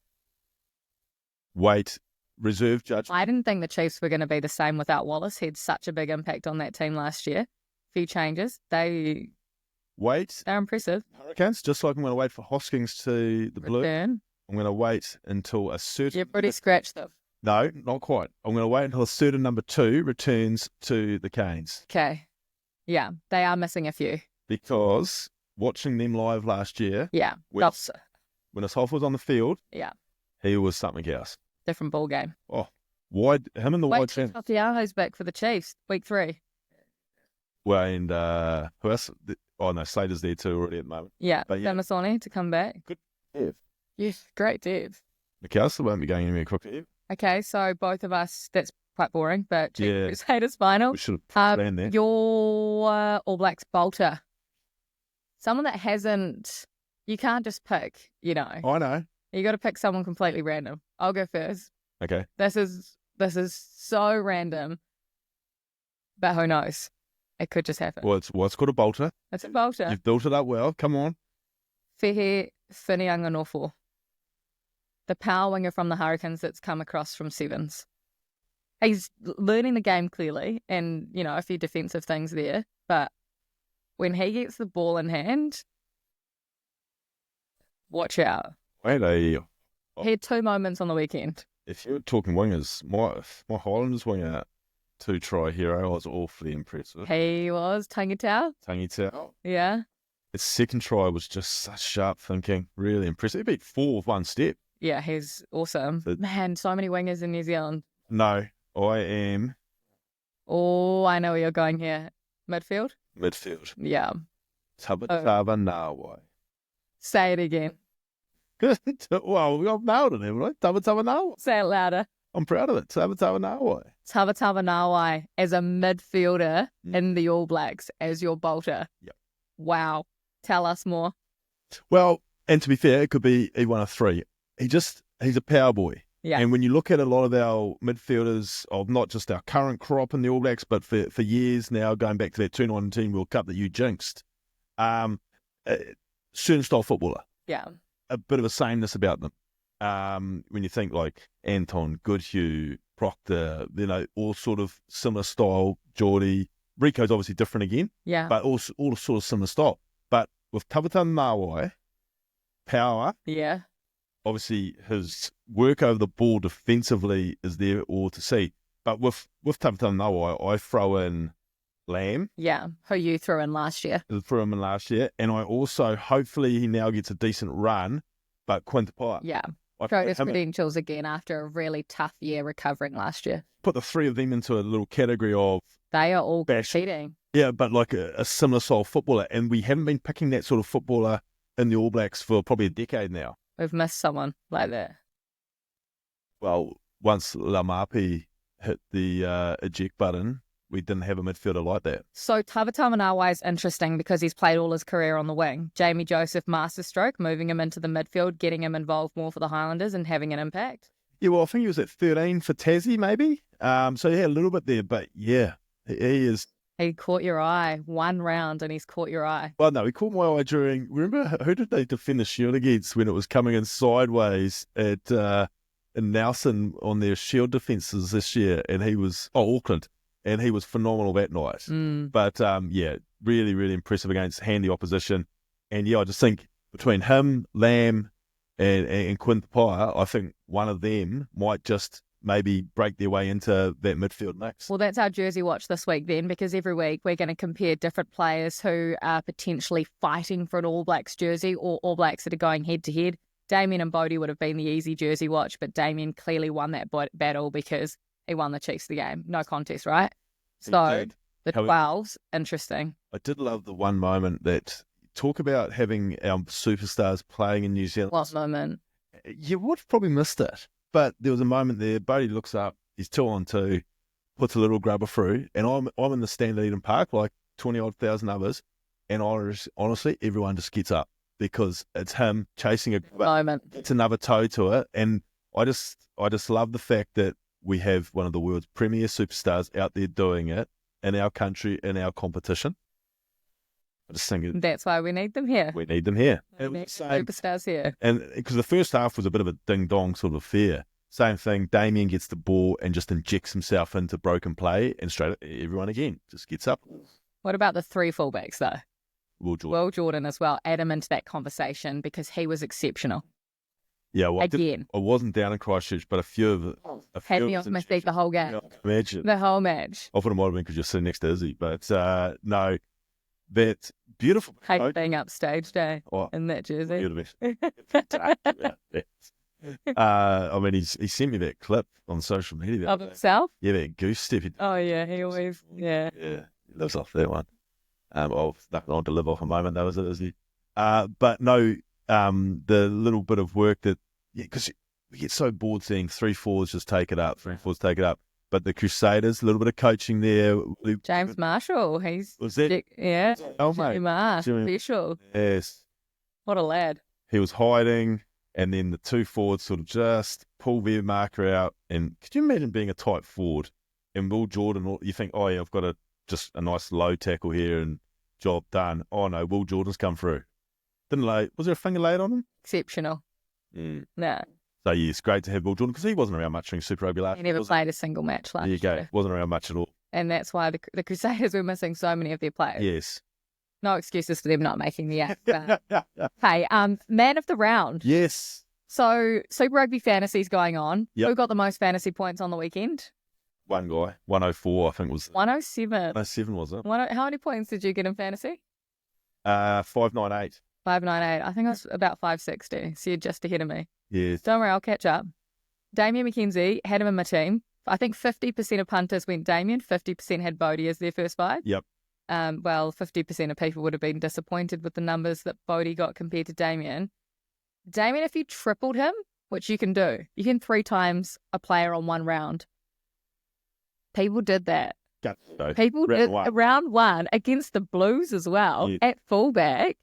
Wait, reserve judgment. I didn't think the Chiefs were going to be the same without Wallace. He had such a big impact on that team last year. Few changes. They're impressive. Hurricanes, just like I'm going to wait for Hoskins to the Blues. I'm going to wait until a certain... You're pretty scratched, though. No, not quite. I'm going to wait until a certain number 2 returns to the Canes. Okay. Yeah, they are missing a few. Because watching them live last year... Yeah. When Ashoff was on the field... Yeah. He was something else. Different ball game. Oh, wide... Him and the wide... Wait, Tiaho's back for the Chiefs, week 3. Well, and who else? Oh, no, Slater's there too already at the moment. Yeah, Damasoni to come back. Good Beav. Yes, great Beav. McAllister won't be going anywhere quickly. Okay, so both of us, that's quite boring, but Chief Yeah. Crusaders final. We should have planned that. Your All Blacks bolter. Someone that hasn't, you can't just pick, you know. I know. You got to pick someone completely random. I'll go first. Okay. This is so random, but who knows? It could just happen. Well, it's called a bolter. It's a bolter. You've built it up well. Come on. Whihi Whinianganofo. The power winger from the Hurricanes that's come across from Sevens. He's learning the game clearly and, you know, a few defensive things there. But when he gets the ball in hand, watch out. Wait, He had 2 moments on the weekend. if you're talking wingers, my Highlanders winger, 2-try hero, was awfully impressive. He was Tangitau. Tangitau. Yeah. His second try was just such sharp thinking. Really impressive. He beat 4 with 1 step. Yeah, he's awesome. So- Man, so many wingers in New Zealand. No, I am Oh, I know where you're going here. Midfield? midfield. Yeah. Tabatava Nawai. Say it again. Well, I've nailed it, haven't I? Tabatava Nawai. Say it louder. I'm proud of it. Tabatava Nawai. Tavatava Nawai as a midfielder in the All Blacks as your bolter. Yep. Wow. Tell us more. Well, and to be fair, it could be one of 3. He's a power boy. Yeah. And when you look at a lot of our midfielders of not just our current crop in the All Blacks, but for years now, going back to that 2019 World Cup that you jinxed, certain style footballer, Yeah. a bit of a sameness about them. When you think like Anton, Goodhue, Proctor, you know, all sort of similar style. Geordie, Rico's obviously different again, Yeah. but all sort of similar style. But with Tavata Nawai, power, Yeah. obviously his work over the ball defensively is there all to see. But with Tavata Nawai, I throw in Lamb. Yeah. Who you threw in last year. For him in last year. And I also, hopefully he now gets a decent run, but Quinta Pire. Yeah. I Showed his put credentials again after a really tough year recovering last year. the 3 of them into a little category of, They are all Bash. competing. yeah, but like a similar style footballer. And we haven't been picking that sort of footballer in the All Blacks for probably a decade now. We've missed someone like that. Well, once Lamapi hit the eject button, we didn't have a midfielder like that. So Tavatava Nawai is interesting because he's played all his career on the wing. Jamie Joseph masterstroke, moving him into the midfield, getting him involved more for the Highlanders and having an impact. Yeah, well, I think he was at 13 for Tassie, maybe. So yeah, a little bit there, but yeah, he is. He caught your eye. 1 round and he's caught your eye. Well, no, he caught my eye during. Remember who did they defend the Shield against when it was coming in sideways at in Nelson on their Shield defences this year, and he was Auckland, and he was phenomenal that night. But yeah, really, really impressive against handy opposition, and yeah, I just think between him, Lamb, and Quinta Pire, I think one of them might just maybe break their way into that midfield mix. Well, that's our Jersey Watch this week then, because every week we're going to compare different players who are potentially fighting for an All Blacks jersey or All Blacks that are going head to head. Damien and Bodie would have been the easy Jersey Watch, but Damien clearly won that battle because he won the Chiefs the game. No contest, right? So the 12's interesting. I did love the one moment that talk about having our superstars playing in New Zealand. What moment? You would have probably missed it. But there was a moment there, Bodie looks up, he's 2-on-2, puts a little grubber through, and I'm in the stand at Eden Park, like 20-odd thousand others, and honestly, everyone just gets up because it's him chasing a moment. It's another toe to it, and I just love the fact that we have one of the world's premier superstars out there doing it in our country, in our competition. I just think That's why we need them here. we need them here. We need superstars here. And because the first half was a bit of a ding-dong sort of affair. Same thing, Damien gets the ball and just injects himself into broken play, and straight everyone again just gets up. What about the 3 fullbacks, though? Will Jordan as well. Add him into that conversation because he was exceptional. Yeah, well, Again. I wasn't down in Christchurch, but a few of it. Had me on my feet the whole game. Imagine. The whole match. I thought it might have been because you're sitting next to Izzy, but no, that's beautiful. Hate being upstage day Oh, in that jersey. I mean, he sent me that clip on social media. Of himself? Yeah, that goose step. Oh, yeah, he always, yeah. Yeah, he lives off that one. Nothing on to live off a moment, though, is it, Izzy? But no, the little bit of work that, because we get so bored seeing 3 forwards just take it up, 3 forwards take it up. But the Crusaders, a little bit of coaching there. James Marshall, Was that? yeah. Oh, Jimmy mate. Marr, Jimmy- special. Yes. What a lad. He was hiding, and then the 2 forwards sort of just pull their marker out. And could you imagine being a tight forward? And Will Jordan, you think, oh, yeah, I've got just a nice low tackle here and job done. Oh, no, Will Jordan's come through. Didn't lay. Was there a finger laid on him? Exceptional. No. So, yes, great to have Will Jordan because he wasn't around much during Super Rugby last He never was it? played a single match last There you go. year. Wasn't around much at all. And that's why the Crusaders were missing so many of their players. Yes. No excuses for them not making the act. Hey, man of the round. Yes. So Super Rugby Fantasy's going on. Yep. Who got the most fantasy points on the weekend? One guy. 104, I think was. 107. 107, was it? How many points did you get in fantasy? 598. 598. I think I was about 560. So you're just ahead of me. Yes. Don't worry, I'll catch up. Damien McKenzie had him in my team. I think 50% of punters went Damien, 50% had Bodie as their first 5. Yep. Well, 50% of people would have been disappointed with the numbers that Bodie got compared to Damien. Damien, if you tripled him, which you can do, you can 3 times a player on one round. People did that. So, People did round 1 against the Blues as well, Yeah. at fullback.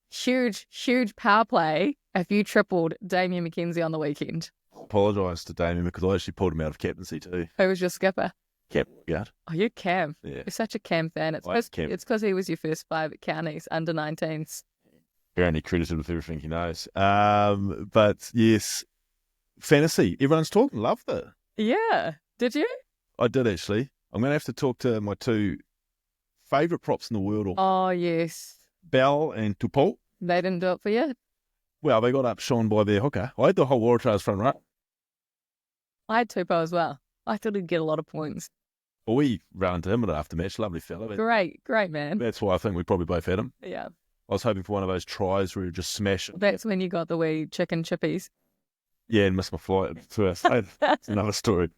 Huge power play if you tripled Damien McKenzie on the weekend. apologise to Damien because I actually pulled him out of captaincy too. Who was your skipper? Captain Guard. Oh, you're Cam. Yeah. You're such a Cam fan. It's I like Cam. because he was your first 5 at counties, under 19s. Apparently credited with everything he knows. But yes, fantasy. Everyone's talking. Loved it. Yeah. Did you? I did actually. I'm going to have to talk to my 2 favourite props in the world, Oh, yes. Bell and Tupou. They didn't do it for you? Well, they got upshone by their hooker. I had the whole Waratahs front row. I had Tupou as well. I thought he'd get a lot of points. Well, we ran into him at Aftermatch. Lovely fella. Great man. That's why I think we probably both had him. Yeah. I was hoping for one of those tries where you just smash it. That's when you got the wee chicken chippies. Yeah, and missed my flight first. That's another story.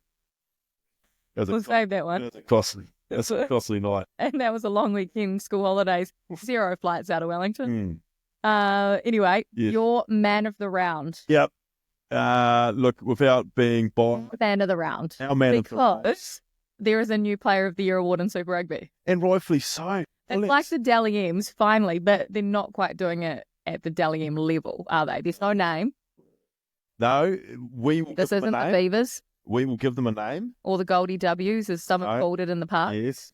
We'll save that one. It was a costly night. And that was a long weekend, school holidays. 0 flights out of Wellington. Mm. Anyway, Yes. your man of the round. Yep. Look, without being biased, Man of the round. our man of the Because there is a new Player of the Year award in Super Rugby. and rightfully so. It's Well, like the Dally M's, finally, but they're not quite doing it at the Dally M level, are they? There's no name. No, we will This give them isn't a the name. Beavers We will give them a name. or the Goldie W's, as some have No. called it in the past. Yes.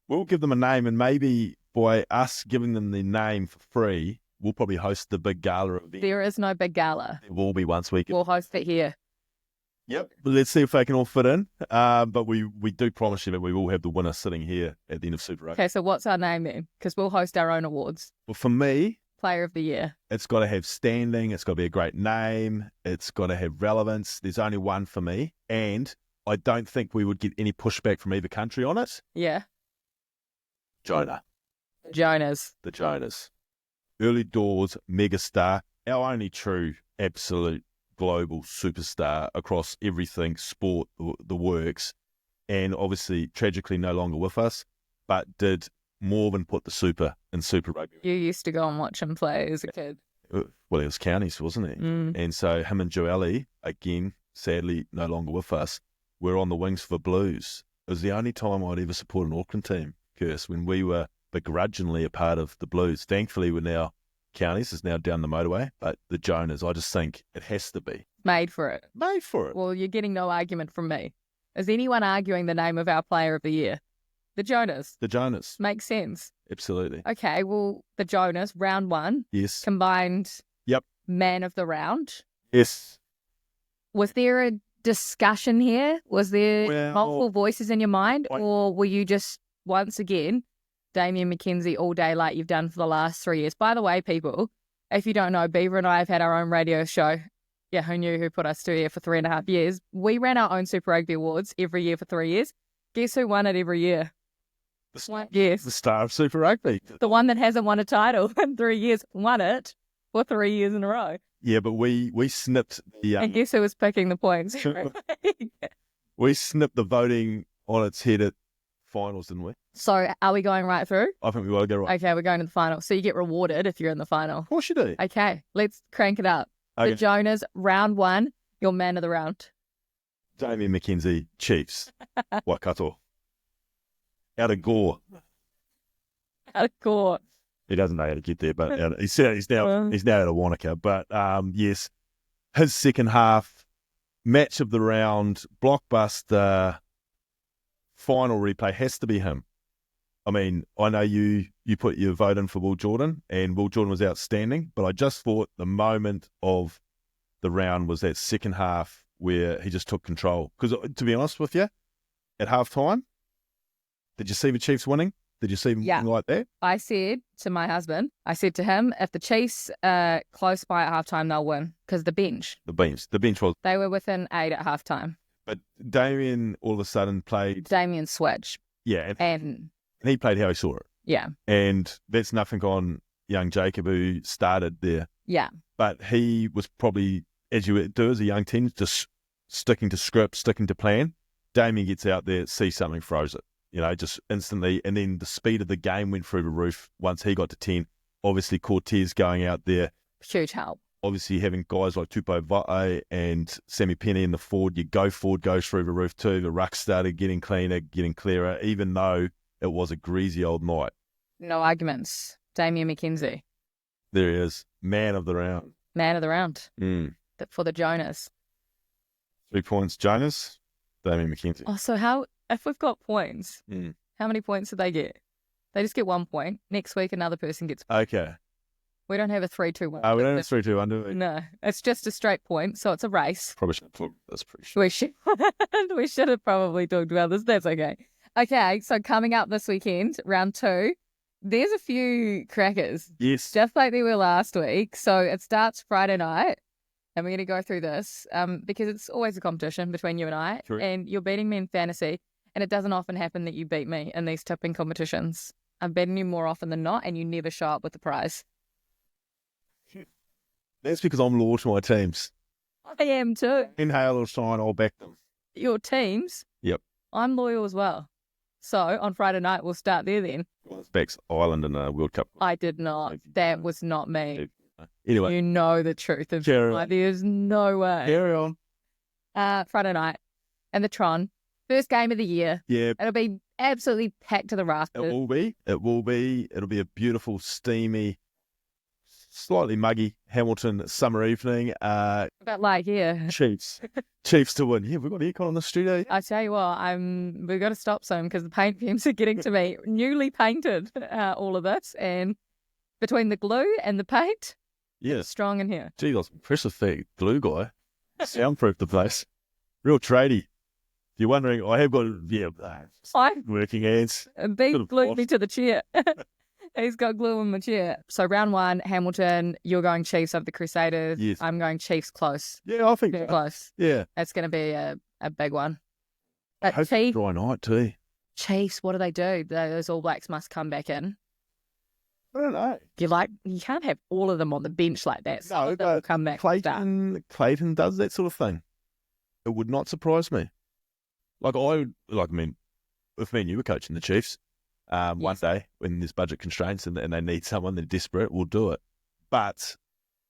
We'll give them a name, and maybe by us giving them the name for free, we'll probably host the big gala event. There is no big gala. There will be once we get. We'll host it here. Yep. But let's see if they can all fit in. But we do promise you that we will have the winner sitting here at the end of Super Rugby. Okay, so what's our name then? Because we'll host our own awards. Well, for me, Player of the Year. it's got to have standing. It's got to be a great name. It's got to have relevance. There's only one for me. And I don't think we would get any pushback from either country on it. Yeah. Jonah. Jonahs. The Jonahs. Early doors, megastar. Our only true, absolute, global superstar across everything, sport, the works. And obviously, tragically, no longer with us, but did more than put the super in Super Rugby. You used to go and watch him play as a kid. Well, he was counties, wasn't he? Mm. And so him and Sua'ali'i, again, sadly, no longer with us, were on the wings for Blues. It was the only time I'd ever support an Auckland team, Kirst, when we were begrudgingly a part of the Blues. Thankfully, we're now counties, is now down the motorway, but the Jonahs, I just think it has to be. Made for it. Made for it. Well, you're getting no argument from me. Is anyone arguing the name of our Player of the Year? The Jonahs. The Jonahs, Makes sense. absolutely. Okay, well, the Jonahs, round 1, Yes. combined Yep. man of the round. Yes. Was there a discussion here? Was there Well, multiple voices in your mind? I- Or were you just, once again, Damien McKenzie all day like you've done for the last 3 years? By the way, people, if you don't know, Beaver and I have had our own radio show. Yeah, who knew, who put us to here for 3.5 years. We ran our own Super Rugby Awards every year for 3 years. Guess who won it every year? Yes. The star of Super Rugby. The one that hasn't won a title in 3 years won it for 3 years in a row. Yeah, but we snipped the And guess who was picking the points? we snipped the voting on its head at finals, didn't we? So are we going right through? I think we got to go right. Okay, we're going to the final. So you get rewarded if you're in the final. Of course you do. Okay, let's crank it up. Okay. The Jonahs, round 1, Your man of the round. Damien McKenzie, Chiefs. Waikato. Out of Gore. Out of court. He doesn't know how to get there, but he's now out of Wanaka. But yes, his second half, match of the round, blockbuster, final replay has to be him. I mean, I know you put your vote in for Will Jordan, and Will Jordan was outstanding, but I just thought the moment of the round was that second half where he just took control. Because to be honest with you, at halftime, did you see the Chiefs winning? Did you see them winning like that? I said to my husband, to him, if the Chiefs are close by at halftime, they'll win. Because the bench was. They were within 8 at halftime. But Damien all of a sudden played. Damien switched. Yeah. And he played how he saw it. Yeah. And that's nothing on young Jacob who started there. Yeah. But he was probably, as you do as a young team, just sticking to script, sticking to plan. Damien gets out there, sees something, throws it. Just instantly. And then the speed of the game went through the roof once he got to 10. Obviously, Cortez going out there. Huge help. Obviously, having guys like Tupo Va'e and Sammy Penny in the forward, forward goes through the roof too. The ruck started getting cleaner, getting clearer, even though it was a greasy old night. No arguments. Damien McKenzie. There he is. Man of the round. Man of the round. For the Jonahs. 3 points, Jonahs. Damien McKenzie. Oh, so if we've got points, how many points do they get? They just get 1 point. Next week, another person gets. Okay. We don't have a 3-2-1. We don't have a 3-2-1, do we? No, it's just a straight point, so it's a race. Probably should have. That's pretty sure. We should have probably talked about this. That's okay. Okay, so coming up this weekend, round 2, there's a few crackers. Yes. Just like they were last week. So it starts Friday night, and we're going to go through this because it's always a competition between you and I. Correct. And you're beating me in fantasy, and it doesn't often happen that you beat me in these tipping competitions. I'm beating you more often than not, and you never show up with the prize. That's because I'm loyal to my teams. I am too. In hail or shine, I'll back them. Your teams? Yep. I'm loyal as well. So on Friday night, we'll start there then. Backs Ireland in a World Cup. I did not. That was not me. Anyway. You know the truth of it. There's no way. Carry on. Friday night. And the Tron. First game of the year. Yeah. It'll be absolutely packed to the rafters. It will be. It'll be a beautiful, steamy, slightly muggy Hamilton summer evening. About like here. Chiefs to win. Yeah, we've got aircon in the studio. I tell you what, we've got to stop soon because the paint fumes are getting to me. Newly painted, all of this, and between the glue and the paint, it's strong in here. Gee, that's impressive thing. Glue guy, soundproof the place. Real tradie. If you're wondering, I have got working hands. Beav glued me to the chair. He's got glue in my chair. So round 1, Hamilton, you're going Chiefs over the Crusaders. Yes. I'm going Chiefs close. Yeah, I think very close. Yeah. It's going to be a big one. But Chiefs, dry night too. Chiefs, what do? Those All Blacks must come back in. I don't know. You can't have all of them on the bench like that. So they'll come back. Clayton does that sort of thing. It would not surprise me. If me and you were coaching the Chiefs, one day when there's budget constraints and they need someone, they're desperate, we'll do it. But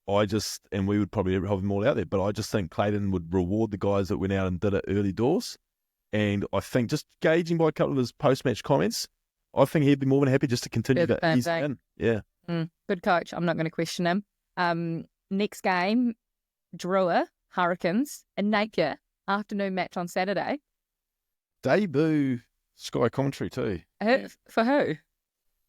we would probably have them all out there, but I just think Clayton would reward the guys that went out and did it early doors. And I think just gauging by a couple of his post-match comments, I think he'd be more than happy just to continue that. He's in. Yeah. Good coach. I'm not going to question him. Next game, Drua, Hurricanes, and Napier, afternoon match on Saturday. Debut Sky commentary too. For who?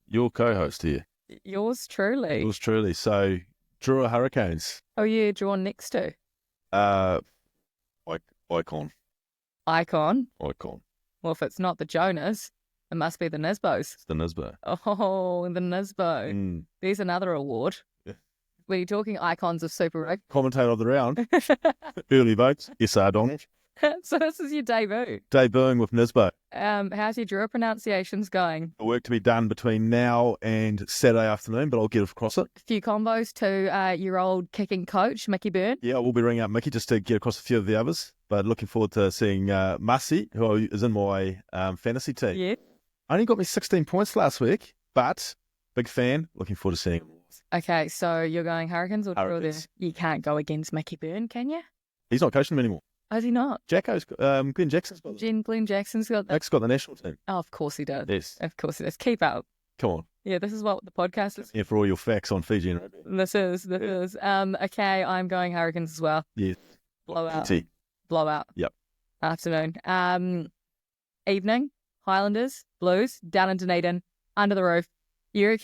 Your co-host here. Yours truly. So, Drua Hurricanes. Oh, yeah, drawn next to? Icon. Well, if it's not the Jonahs, it must be the Nisbos. It's the Nisbo. Oh, the Nisbo. There's another award. Yeah. When you're talking icons of Super Rugby. Commentator of the round. Early votes. SR Donald. So this is your debut. Debuting with Nisbo. How's your Drua pronunciations going? Work to be done between now and Saturday afternoon, but I'll get across it. A few combos to your old kicking coach, Mickey Byrne. Yeah, we'll be ringing up Mickey just to get across a few of the others. But looking forward to seeing Masi, who is in my fantasy team. Yeah. Only got me 16 points last week, but big fan. Looking forward to seeing him. Okay, so you're going Hurricanes or Drua there? Hurricanes. You can't go against Mickey Byrne, can you? He's not coaching them anymore. Is he not? Glenn Jackson's got them. Glenn Jackson's got that. Jack's got the national team. Oh, of course he does. Yes. Of course he does. Keep up. Come on. Yeah, this is what the podcast is. Yeah, for all your facts on Fiji and rugby. This is. Okay, I'm going Hurricanes as well. Yes. Blowout. PT. Blowout. Yep. Afternoon. Evening. Highlanders. Blues. Down in Dunedin. Under the roof. You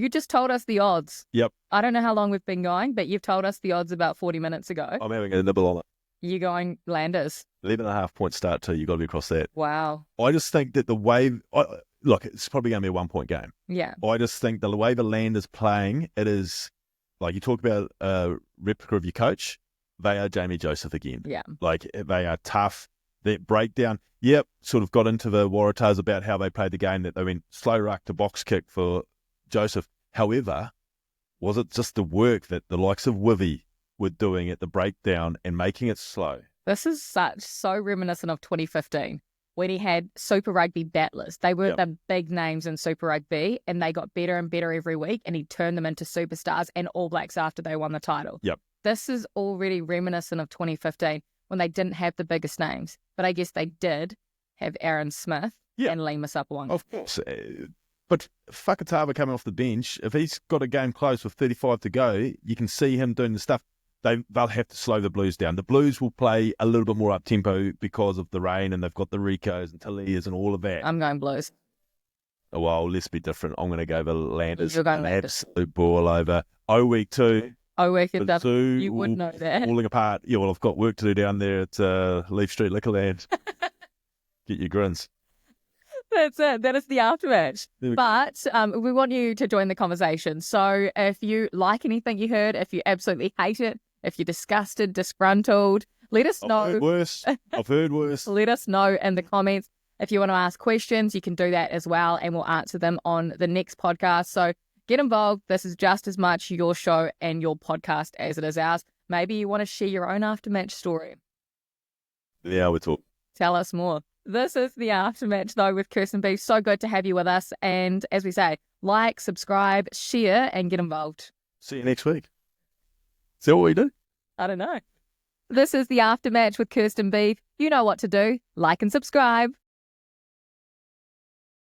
just told us the odds. Yep. I don't know how long we've been going, but you've told us the odds about 40 minutes ago. I'm having a nibble on it. You're going Landers. 11.5 point start too. You've got to be across that. Wow. I just think that the way, look, it's probably going to be a 1 point game. Yeah. I just think the way the land is playing, it is, like you talk about a replica of your coach, they are Jamie Joseph again. Yeah. Like they are tough. That breakdown, sort of got into the Waratahs about how they played the game, that they went slow ruck to box kick for Joseph. However, was it just the work that the likes of Wivy were doing at the breakdown and making it slow? This is so reminiscent of 2015 when he had Super Rugby battlers. They were the big names in Super Rugby and they got better and better every week and he turned them into superstars and All Blacks after they won the title. Yep. This is already reminiscent of 2015 when they didn't have the biggest names. But I guess they did have Aaron Smith and Lima Sapawanga. Of course. But Whakatava coming off the bench, if he's got a game close with 35 to go, you can see him doing the stuff. They'll have to slow the Blues down. The Blues will play a little bit more up-tempo because of the rain and they've got the Ricos and Talias and all of that. I'm going Blues. Oh, well, let's be different. I'm going to go the Landers. You're going an Landers. Absolute ball over. Week 2. Week you would know that. Falling apart. Yeah, well, I've got work to do down there at Leaf Street Liquorland. Get your grins. That's it. That is the aftermatch. But we want you to join the conversation. So if you like anything you heard, if you absolutely hate it, if you're disgusted, disgruntled, let us know. I've heard worse. Let us know in the comments. If you want to ask questions, you can do that as well, and we'll answer them on the next podcast. So get involved. This is just as much your show and your podcast as it is ours. Maybe you want to share your own aftermatch story. Yeah, we're talking. Tell us more. This is the Aftermatch, though, with Kirst and Beav. So good to have you with us. And as we say, like, subscribe, share, and get involved. See you next week. Is that what we do? I don't know. This is the Aftermatch with Kirst and Beav. You know what to do. Like and subscribe.